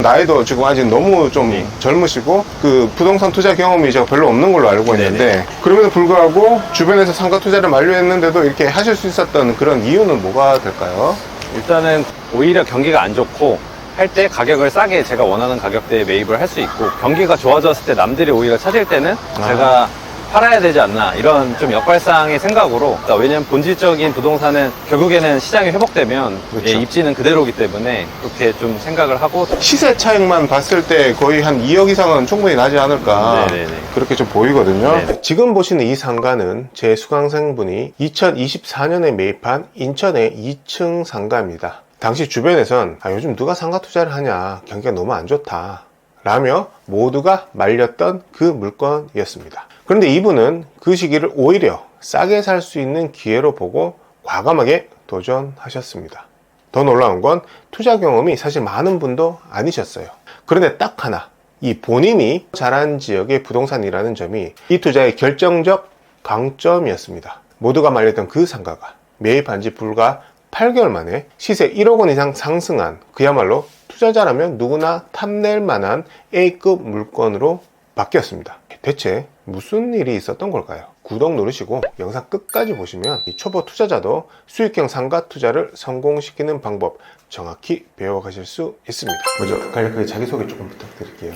나이도 지금 아직 너무 좀 젊으시고 그 부동산 투자 경험이 제가 별로 없는 걸로 알고 있는데 그럼에도 불구하고 주변에서 상가 투자를 만류했는데도 이렇게 하실 수 있었던 그런 이유는 뭐가 될까요? 일단은 오히려 경기가 안 좋고 할 때 가격을 싸게 제가 원하는 가격대에 매입을 할 수 있고, 경기가 좋아졌을 때 남들이 오히려 찾을 때는 제가 팔아야 되지 않나, 이런 좀 역발상의 생각으로. 그러니까 왜냐면 본질적인 부동산은 결국에는 시장이 회복되면 그렇죠. 입지는 그대로기 때문에 그렇게 좀 생각을 하고. 시세 차익만 봤을 때 거의 한 2억 이상은 충분히 나지 않을까. 네네네. 그렇게 좀 보이거든요. 네네. 지금 보시는 이 상가는 제 수강생분이 2024년에 매입한 인천의 2층 상가입니다. 당시 주변에선 요즘 누가 상가 투자를 하냐, 경기가 너무 안 좋다 라며 모두가 말렸던 그 물건이었습니다. 그런데 이분은 그 시기를 오히려 싸게 살 수 있는 기회로 보고 과감하게 도전하셨습니다. 더 놀라운 건 투자 경험이 사실 많은 분도 아니셨어요. 그런데 딱 하나, 이 본인이 자란 지역의 부동산이라는 점이 이 투자의 결정적 강점이었습니다. 모두가 말렸던 그 상가가 매입한 지 불과 8개월 만에 시세 1억 원 이상 상승한, 그야말로 투자자라면 누구나 탐낼 만한 A급 물건으로 바뀌었습니다. 대체 무슨 일이 있었던 걸까요? 구독 누르시고 영상 끝까지 보시면 이 초보 투자자도 수익형 상가 투자를 성공시키는 방법 정확히 배워가실 수 있습니다. 먼저 간략하게 자기소개 조금 부탁드릴게요.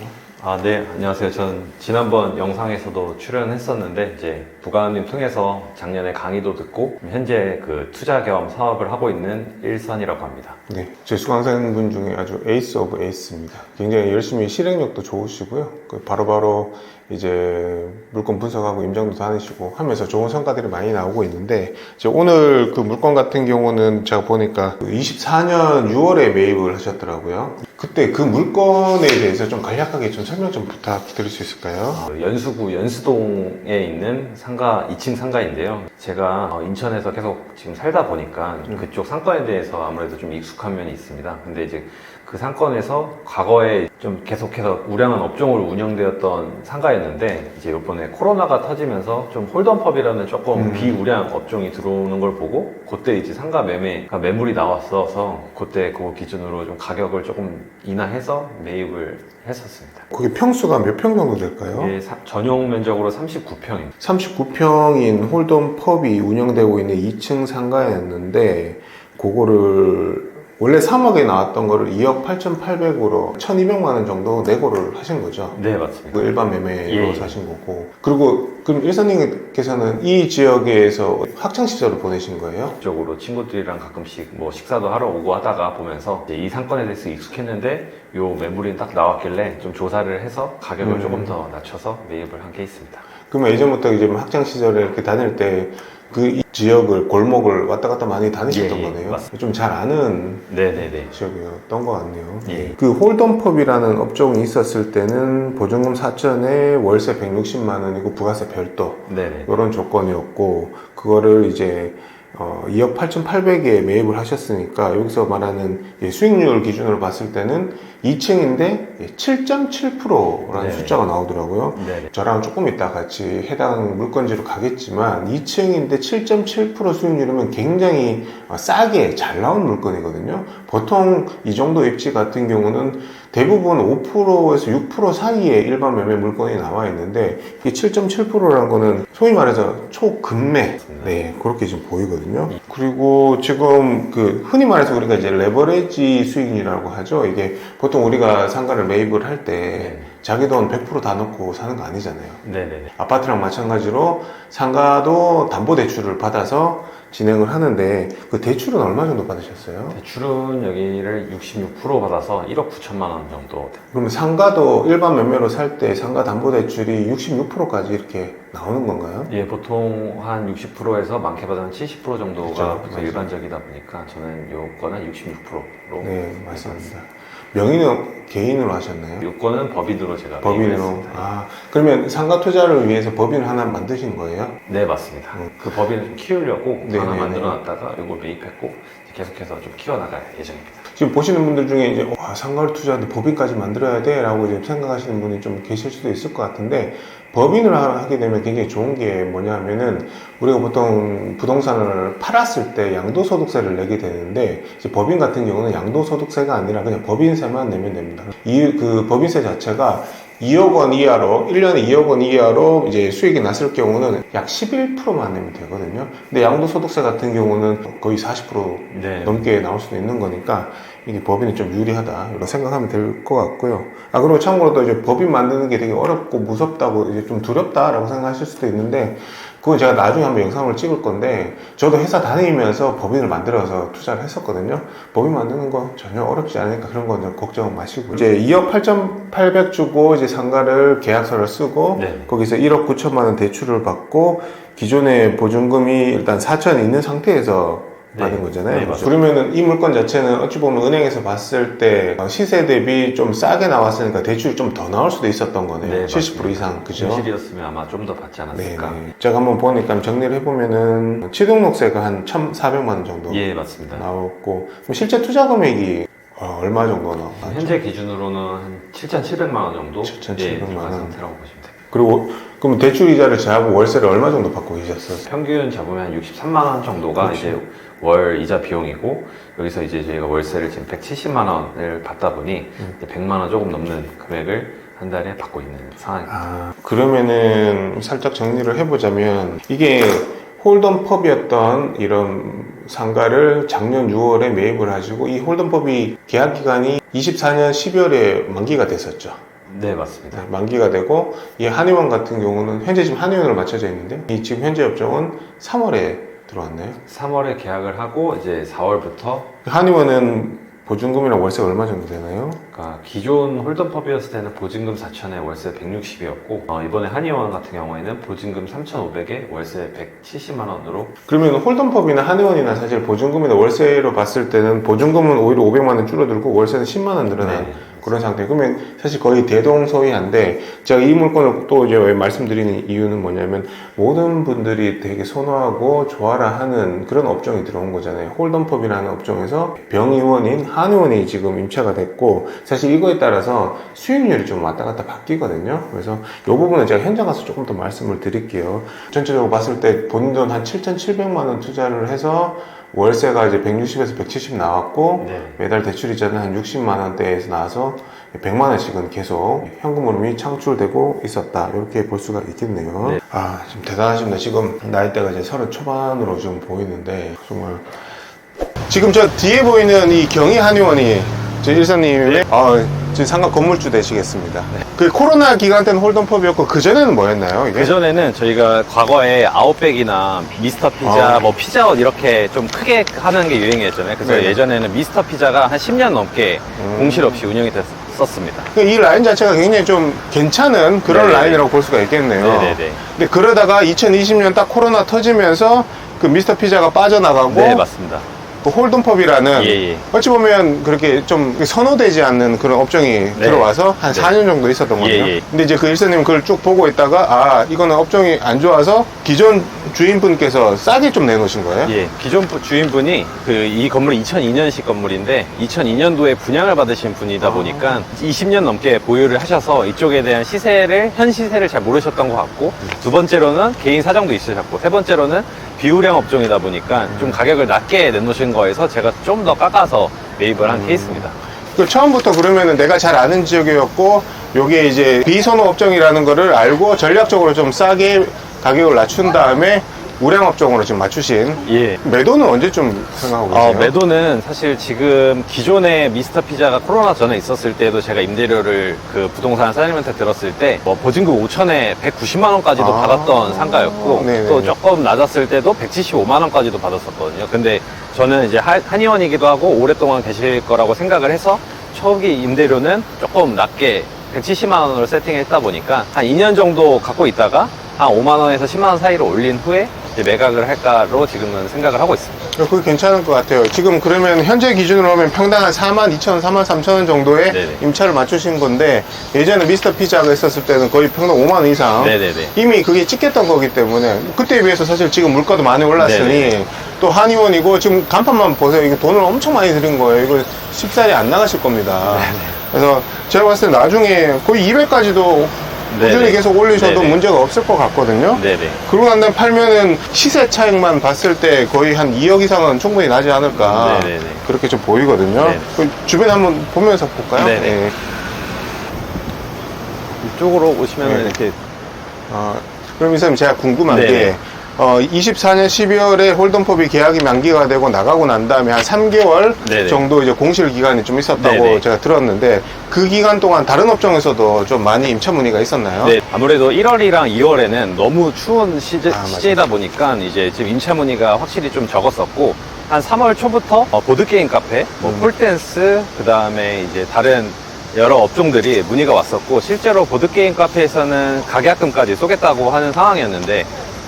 네, 안녕하세요. 저는 지난번 영상에서도 출연했었는데, 이제 부가님 통해서 작년에 강의도 듣고 현재 그 투자 겸 사업을 하고 있는 일선이라고 합니다. 네, 제 수강생분 중에 아주 에이스 오브 에이스입니다. 굉장히 열심히 실행력도 좋으시고요. 바로바로 이제 물건 분석하고 임장도 다니시고 하면서 좋은 성과들이 많이 나오고 있는데, 이제 오늘 그 물건 같은 경우는 제가 보니까 24년 6월에 매입을 하셨더라고요. 그때 그 물건에 대해서 좀 간략하게 좀 설명 좀 부탁드릴 수 있을까요? 연수구 연수동에 있는 상가, 2층 상가인데요. 제가 인천에서 계속 지금 살다 보니까 그쪽 상권에 대해서 아무래도 좀 익숙한 면이 있습니다. 근데 이제 그 상권에서 과거에 좀 계속해서 우량한 업종으로 운영되었던 상가였는데, 이제 이번에 코로나가 터지면서 좀 홀덤펍이라는 조금 비우량 업종이 들어오는 걸 보고, 그때 이제 상가 매물이 나왔어서 그때 그거 기준으로 좀 가격을 조금 인하해서 매입을 했었습니다. 거기 평수가 몇 평 정도 될까요? 이게 전용 면적으로 39평입니다. 39평인 홀덤펍이 운영되고 있는 2층 상가였는데, 그거를 원래 3억에 나왔던 거를 2억 8,800으로 1,200만 원 정도 내고를 하신 거죠? 네, 맞습니다. 일반 매매로 사신 거고. 그리고 그럼 일선님께서는 이 지역에서 학창시절을 보내신 거예요? 쪽으로 친구들이랑 가끔씩 뭐 식사도 하러 오고 하다가 보면서 이제 이 상권에 대해서 익숙했는데, 요 매물이 딱 나왔길래 좀 조사를 해서 가격을 조금 더 낮춰서 매입을 한 케이스입니다. 그러면 예전부터 이제 학창시절에 이렇게 다닐 때 그 지역을, 골목을 왔다 갔다 많이 다니셨던 거네요? 좀 잘 아는 네네네. 지역이었던 것 같네요. 예. 그 홀덤펍이라는 업종이 있었을 때는 보증금 4천에 월세 160만 원이고 부가세 별도, 네네. 이런 조건이었고, 그거를 이제 2억 8,800에 매입을 하셨으니까 여기서 말하는 수익률 기준으로 봤을 때는 2층인데 7.7%라는 숫자가 나오더라고요. 네네. 저랑 조금 이따 같이 해당 물건지로 가겠지만 2층인데 7.7% 수익률이면 굉장히 싸게 잘 나온 물건이거든요. 보통 이 정도 입지 같은 경우는 대부분 5%에서 6% 사이에 일반 매매 물건이 나와 있는데, 이 7.7%라는 거는 소위 말해서 초급매, 네, 그렇게 지금 보이거든요. 그리고 지금 그 흔히 말해서 우리가 이제 레버리지 수익률이라고 하죠. 이게 보통 우리가 상가를 매입을 할 때 자기 돈 100% 다 넣고 사는 거 아니잖아요. 네네네. 아파트랑 마찬가지로 상가도 담보대출을 받아서 진행을 하는데, 그 대출은 얼마 정도 받으셨어요? 대출은 여기를 66% 받아서 1억 9천만 원 정도. 그러면 상가도 일반 매매로 살 때 상가 담보대출이 66%까지 이렇게 나오는 건가요? 예, 보통 한 60%에서 많게 받으면 70% 정도가 그렇죠. 보통 일반적이다 보니까 저는 요거는 66%로. 네, 맞습니다. 명의는 개인으로 하셨나요? 요거는 법인으로 제가 법인으로. 매입했습니다. 그러면 상가 투자를 위해서 법인 하나 만드신 거예요? 네, 맞습니다. 그 법인을 좀 키우려고 하나 네네네. 만들어 놨다가 요걸 매입했고 계속해서 좀 키워나갈 예정입니다. 지금 보시는 분들 중에 이제 와, 상가를 투자하는데 법인까지 만들어야 돼 라고 이제 생각하시는 분이 좀 계실 수도 있을 것 같은데, 법인을 하게 되면 굉장히 좋은 게 뭐냐 하면은, 우리가 보통 부동산을 팔았을 때 양도소득세를 내게 되는데, 이제 법인 같은 경우는 양도소득세가 아니라 그냥 법인세만 내면 됩니다. 그 법인세 자체가 2억 원 이하로, 1년에 2억 원 이하로 이제 수익이 났을 경우는 약 11%만 내면 되거든요. 근데 양도소득세 같은 경우는 거의 40% 네. 넘게 나올 수도 있는 거니까, 이게 법인이 좀 유리하다, 이렇게 생각하면 될 것 같고요. 그리고 참고로 또 이제 법인 만드는 게 되게 어렵고 무섭다고, 이제 좀 두렵다라고 생각하실 수도 있는데, 그건 제가 나중에 한번 영상을 찍을 건데, 저도 회사 다니면서 법인을 만들어서 투자를 했었거든요. 법인 만드는 거 전혀 어렵지 않으니까 그런 건 걱정 마시고, 이제 2억 8,800 주고 이제 상가를 계약서를 쓰고, 네. 거기서 1억 9천만 원 대출을 받고, 기존의 보증금이 일단 4천이 있는 상태에서 받은 네. 거잖아요. 네, 맞아요. 그러면은 이 물건 자체는 어찌 보면 은행에서 봤을 때 시세 대비 좀 싸게 나왔으니까 대출이 좀 더 나올 수도 있었던 거네요. 네, 70% 이상, 그죠? 진실이었으면 아마 좀 더 받지 않았을까. 네. 제가 한번 보니까 정리를 해보면은 취등록세가 한 1,400만 원 정도 예, 맞습니다. 나왔고, 그럼 실제 투자 금액이 얼마 정도 나왔죠? 현재 기준으로는 한 7,700만 원 정도 7,700만 들어간 원. 상태라고 보시면 됩니다. 그리고 그럼 대출 이자를 제하고 월세를 얼마 정도 받고 계셨어요? 평균 잡으면 한 63만 원 정도가 그렇죠. 이제 월 이자 비용이고, 여기서 이제 저희가 월세를 지금 170만 원을 받다 보니 이제 100만 원 조금 넘는 금액을 한 달에 받고 있는 상황입니다. 그러면은 살짝 정리를 해보자면, 이게 홀덤펍이었던 이런 상가를 작년 6월에 매입을 하시고, 이 홀덤펍이 계약 기간이 24년 12월에 만기가 됐었죠. 네, 맞습니다. 네, 만기가 되고, 이 한의원 같은 경우는 현재 지금 한의원으로 맞춰져 있는데, 이 지금 현재 업종은 3월에 들어왔나요? 3월에 계약을 하고 이제 4월부터, 한의원은 보증금이랑 월세가 얼마 정도 되나요? 그러니까 기존 홀덤펍이었을 때는 보증금 4천에 월세 160이었고, 이번에 한의원 같은 경우에는 보증금 3,500에 월세 170만 원으로. 그러면 홀덤펍이나 한의원이나 사실 보증금이나 월세로 봤을 때는 보증금은 오히려 500만 원 줄어들고 월세는 10만 원 늘어난 네. 그런 상태. 그러면 사실 거의 대동소이한데, 제가 이 물건을 또 이제 왜 말씀드리는 이유는 뭐냐면, 모든 분들이 되게 선호하고 좋아라 하는 그런 업종이 들어온 거잖아요. 홀덤펍이라는 업종에서 병의원인 한의원이 지금 임차가 됐고, 사실 이거에 따라서 수익률이 좀 왔다 갔다 바뀌거든요. 그래서 이 부분은 제가 현장 가서 조금 더 말씀을 드릴게요. 전체적으로 봤을 때 본 돈 한 7,700만 원 투자를 해서 월세가 이제 160에서 170 나왔고, 네. 매달 대출이자는 한 60만 원대에서 나와서 100만 원씩은 계속 현금 흐름이 창출되고 있었다, 이렇게 볼 수가 있겠네요. 네. 지금 대단하십니다. 지금 나이대가 이제 30 초반으로 지금 보이는데, 정말 지금 저 뒤에 보이는 이 경희 한의원이 저 일사님의 지금 상가 건물주 되시겠습니다. 그 코로나 기간 때는 홀덤펍이었고, 그 전에는 뭐였나요? 이게? 그전에는 저희가 과거에 아웃백이나 미스터 피자, 뭐 피자헛 이렇게 좀 크게 하는 게 유행이었잖아요. 그래서 네네. 예전에는 미스터 피자가 한 10년 넘게 공실 없이 운영이 됐었습니다. 이 라인 자체가 굉장히 좀 괜찮은 그런 네네. 라인이라고 볼 수가 있겠네요. 네네네. 근데 그러다가 2020년 딱 코로나 터지면서 그 미스터 피자가 빠져나가고, 네, 맞습니다. 그 홀덤펍이라는 예. 어찌 보면 그렇게 좀 선호되지 않는 그런 업종이 들어와서 한 네. 4년 정도 있었던 거예요. 예. 근데 이제 그 일사님은 그걸 쭉 보고 있다가, 이거는 업종이 안 좋아서 기존 주인분께서 싸게 좀 내놓으신 거예요? 예, 기존 주인분이 이 건물이 2002년식 건물인데 2002년도에 분양을 받으신 분이다 보니까 20년 넘게 보유를 하셔서 이쪽에 대한 현 시세를 잘 모르셨던 것 같고, 두 번째로는 개인 사정도 있으셨고, 세 번째로는 비우량 업종이다 보니까 좀 가격을 낮게 내놓으신 거에서 제가 좀 더 깎아서 매입을 한 케이스입니다. 그 처음부터 그러면은 내가 잘 아는 지역이었고, 요게 이제 비선호 업종이라는 거를 알고 전략적으로 좀 싸게 가격을 낮춘 다음에 우량 업종으로 지금 맞추신. 예. 매도는 언제쯤 생각하고 계세요? 매도는 사실 지금 기존에 미스터 피자가 코로나 전에 있었을 때도 제가 임대료를 그 부동산 사장님한테 들었을 때 보증금 5천에 190만 원까지도 받았던 상가였고, 네네네. 또 조금 낮았을 때도 175만 원까지도 받았었거든요. 근데 저는 이제 한의원이기도 하고 오랫동안 계실 거라고 생각을 해서 초기 임대료는 조금 낮게 170만 원으로 세팅했다 보니까 한 2년 정도 갖고 있다가 한 5만 원에서 10만 원 사이로 올린 후에 이제 매각을 할까로 지금은 생각을 하고 있습니다. 그게 괜찮을 것 같아요. 지금 그러면 현재 기준으로 하면 평당 한 42,000원, 43,000원 정도의 네네. 임차를 맞추신 건데, 예전에 미스터 피자가 있었을 때는 거의 평당 5만 원 이상. 네네네. 이미 그게 찍혔던 거기 때문에 그때에 비해서 사실 지금 물가도 많이 올랐으니 네네. 또 한의원이고 지금 간판만 보세요. 이거 돈을 엄청 많이 들인 거예요. 이거 쉽사리 안 나가실 겁니다. 그래서 제가 봤을 때 나중에 거의 200까지도 꾸준히 네네. 계속 올리셔도 네네. 문제가 없을 것 같거든요. 네네. 그러고 난 다음에 팔면은 시세 차익만 봤을 때 거의 한 2억 이상은 충분히 나지 않을까. 네네네. 그렇게 좀 보이거든요. 네. 그 주변에 한번 보면서 볼까요? 네네. 예. 이쪽으로 오시면 네. 이렇게 그럼 이사님 제가 궁금한 네네. 게 24년 12월에 홀덤법이 계약이 만기가 되고 나가고 난 다음에 한 3개월 네네. 정도 이제 공실 기간이 좀 있었다고 네네. 제가 들었는데 그 기간 동안 다른 업종에서도 좀 많이 임차 문의가 있었나요? 네, 아무래도 1월이랑 2월에는 너무 추운 맞아요. 시제이다 보니까 이제 지금 임차 문의가 확실히 좀 적었었고 한 3월 초부터 보드게임 카페, 폴댄스, 그 다음에 이제 다른 여러 업종들이 문의가 왔었고 실제로 보드게임 카페에서는 가계약금까지 쏘겠다고 하는 상황이었는데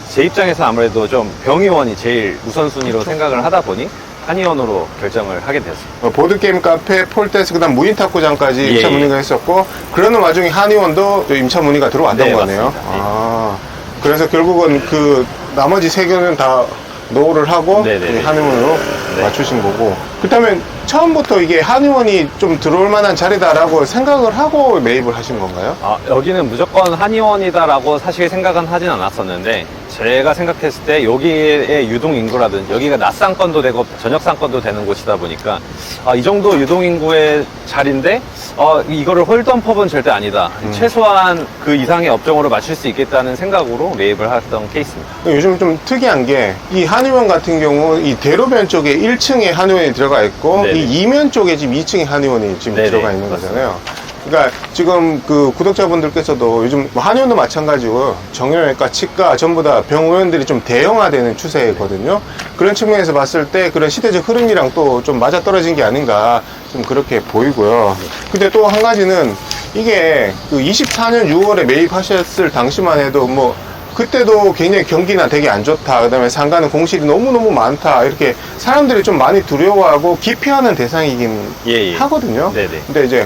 제 입장에서 아무래도 좀 병의원이 제일 우선순위로 생각을 하다 보니 한의원으로 결정을 하게 됐습니다. 보드게임 카페, 폴댄스, 그 다음 무인 탁구장까지 예, 임차 예. 문의가 있었고 그러는 와중에 한의원도 또 임차 문의가 들어왔던 네, 거네요. 맞습니다. 예. 그래서 결국은 그 나머지 세 개는 다 노후를 하고 네네네. 이 한의원으로 네. 맞추신 거고 그렇다면 처음부터 이게 한의원이 좀 들어올 만한 자리다라고 생각을 하고 매입을 하신 건가요? 여기는 무조건 한의원이다라고 사실 생각은 하진 않았었는데 제가 생각했을 때 여기의 유동인구라든지 여기가 낮 상권도 되고 저녁 상권도 되는 곳이다 보니까 이 정도 유동인구의 자리인데 이거를 홀덤법은 절대 아니다. 최소한 그 이상의 업종으로 맞출 수 있겠다는 생각으로 매입을 했던 케이스입니다. 요즘 좀 특이한 게 이 한의원 같은 경우 이 대로변 쪽에 1층에 한의원이 들어가 있고 네네. 이 이면 쪽에 지금 2층에 한의원이 지금 네네. 들어가 있는 거잖아요. 그러니까 지금 그 구독자분들께서도 요즘 뭐 한의원도 마찬가지고 정형외과, 치과 전부 다 병원들이 좀 대형화되는 추세거든요. 그런 측면에서 봤을 때 그런 시대적 흐름이랑 또 좀 맞아떨어진 게 아닌가 좀 그렇게 보이고요. 근데 또 한 가지는 이게 그 24년 6월에 매입하셨을 당시만 해도 뭐 그때도 굉장히 경기나 되게 안 좋다. 그 다음에 상가는 공실이 너무너무 많다. 이렇게 사람들이 좀 많이 두려워하고 기피하는 대상이긴 예. 하거든요. 네네. 근데 이제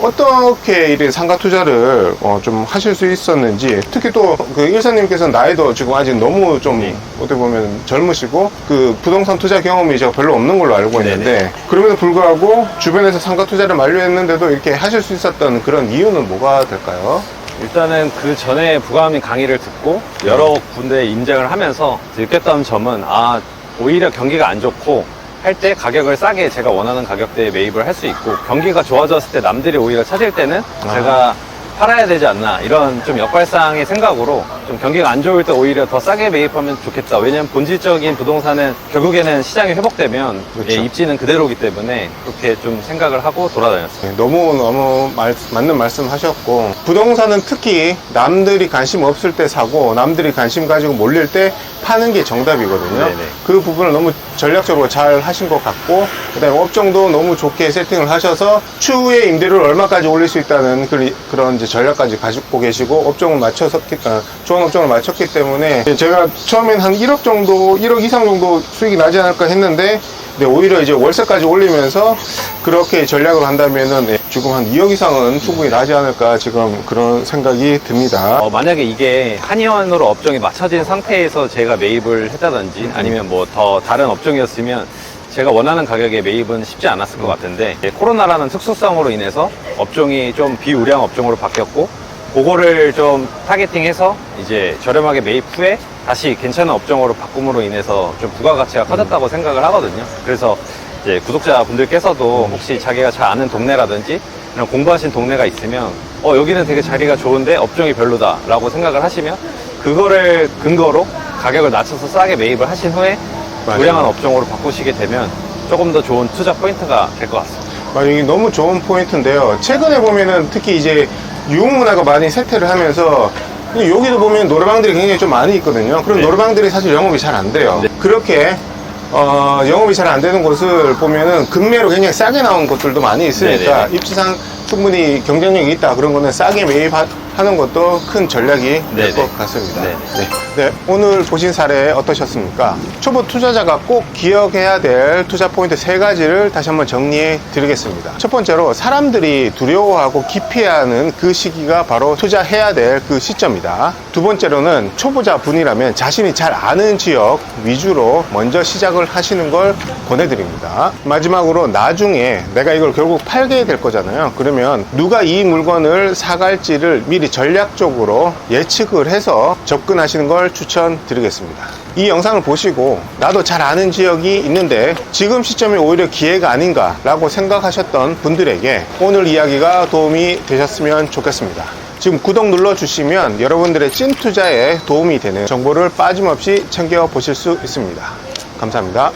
어떻게 이런 상가 투자를 좀 하실 수 있었는지 특히 또 그 일사님께서는 나이도 지금 아직 너무 좀 네. 어떻게 보면 젊으시고 그 부동산 투자 경험이 제가 별로 없는 걸로 알고 있는데 네네. 그럼에도 불구하고 주변에서 상가 투자를 만료했는데도 이렇게 하실 수 있었던 그런 이유는 뭐가 될까요? 일단은 그 전에 부가민 강의를 듣고 여러 군데 인증을 하면서 느꼈던 점은 오히려 경기가 안 좋고 할 때 가격을 싸게 제가 원하는 가격대에 매입을 할 수 있고 경기가 좋아졌을 때 남들이 오히려 찾을 때는 제가 팔아야 되지 않나 이런 좀 역발상의 생각으로 좀 경기가 안 좋을 때 오히려 더 싸게 매입하면 좋겠다. 왜냐면 본질적인 부동산은 결국에는 시장이 회복되면 그렇죠. 입지는 그대로기 때문에 그렇게 좀 생각을 하고 돌아다녔어요. 네, 너무 맞는 말씀 하셨고 부동산은 특히 남들이 관심 없을 때 사고 남들이 관심 가지고 몰릴 때 파는 게 정답이거든요. 네네. 그 부분을 너무 전략적으로 잘 하신 것 같고 그다음에 업종도 너무 좋게 세팅을 하셔서 추후에 임대료를 얼마까지 올릴 수 있다는 그런 이제 전략까지 가지고 계시고 업종을 맞춰서 좋은 업종을 맞췄기 때문에 제가 처음엔 한 1억 정도 1억 이상 정도 수익이 나지 않을까 했는데 근데 오히려 이제 월세까지 올리면서 그렇게 전략을 한다면은 지금 한 2억 이상은 충분히 나지 않을까 지금 그런 생각이 듭니다. 만약에 이게 한의원으로 업종이 맞춰진 상태에서 제가 매입을 했다든지 아니면 뭐 더 다른 업종이었으면 제가 원하는 가격에 매입은 쉽지 않았을 것 같은데 코로나라는 특수성으로 인해서 업종이 좀 비우량 업종으로 바뀌었고 그거를 좀 타겟팅해서 이제 저렴하게 매입 후에 다시 괜찮은 업종으로 바꿈으로 인해서 좀 부가가치가 커졌다고 생각을 하거든요. 그래서 이제 구독자분들께서도 혹시 자기가 잘 아는 동네라든지 이런 공부하신 동네가 있으면 여기는 되게 자리가 좋은데 업종이 별로다라고 생각을 하시면 그거를 근거로 가격을 낮춰서 싸게 매입을 하신 후에 맞아요. 우량한 업종으로 바꾸시게 되면 조금 더 좋은 투자 포인트가 될 것 같습니다. 맞아요. 이게 너무 좋은 포인트인데요. 최근에 보면은 특히 이제 유흥문화가 많이 쇠퇴를 하면서 여기도 보면 노래방들이 굉장히 좀 많이 있거든요. 그럼 네. 노래방들이 사실 영업이 잘 안 돼요. 네. 그렇게 영업이 잘 안 되는 곳을 보면은 금매로 굉장히 싸게 나온 곳들도 많이 있으니까 네네. 입지상 충분히 경쟁력이 있다 그런 거는 싸게 매입하는 것도 큰 전략이 될 네네. 것 같습니다. 네네. 네, 오늘 보신 사례 어떠셨습니까? 초보 투자자가 꼭 기억해야 될 투자 포인트 3가지를 다시 한번 정리해 드리겠습니다. 첫 번째로 사람들이 두려워하고 기피하는 그 시기가 바로 투자해야 될 그 시점이다. 두 번째로는 초보자 분이라면 자신이 잘 아는 지역 위주로 먼저 시작을 하시는 걸 권해드립니다. 마지막으로 나중에 내가 이걸 결국 팔게 될 거잖아요. 그러면 누가 이 물건을 사갈지를 미리 전략적으로 예측을 해서 접근하시는 걸 추천드리겠습니다. 이 영상을 보시고 나도 잘 아는 지역이 있는데 지금 시점이 오히려 기회가 아닌가 라고 생각하셨던 분들에게 오늘 이야기가 도움이 되셨으면 좋겠습니다. 지금 구독 눌러주시면 여러분들의 찐 투자에 도움이 되는 정보를 빠짐없이 챙겨보실 수 있습니다. 감사합니다.